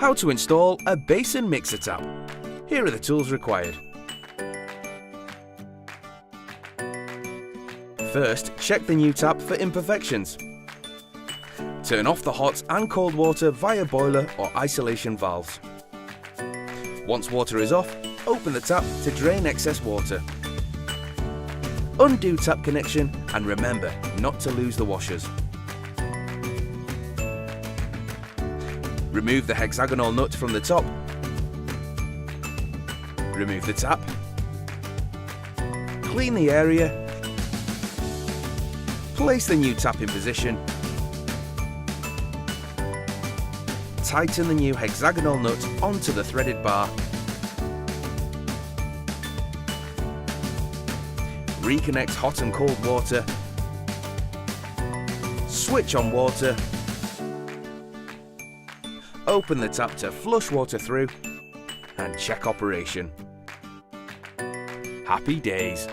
How to install a basin mixer tap. Here are the tools required. First, check the new tap for imperfections. Turn off the hot and cold water via boiler or isolation valves. Once water is off, open the tap to drain excess water. Undo tap connection and remember not to lose the washers. Remove the hexagonal nut from the top. Remove the tap. Clean the area. Place the new tap in position. Tighten the new hexagonal nut onto the threaded bar. Reconnect hot and cold water. Switch on water. Open the tap to flush water through and check operation. Happy days!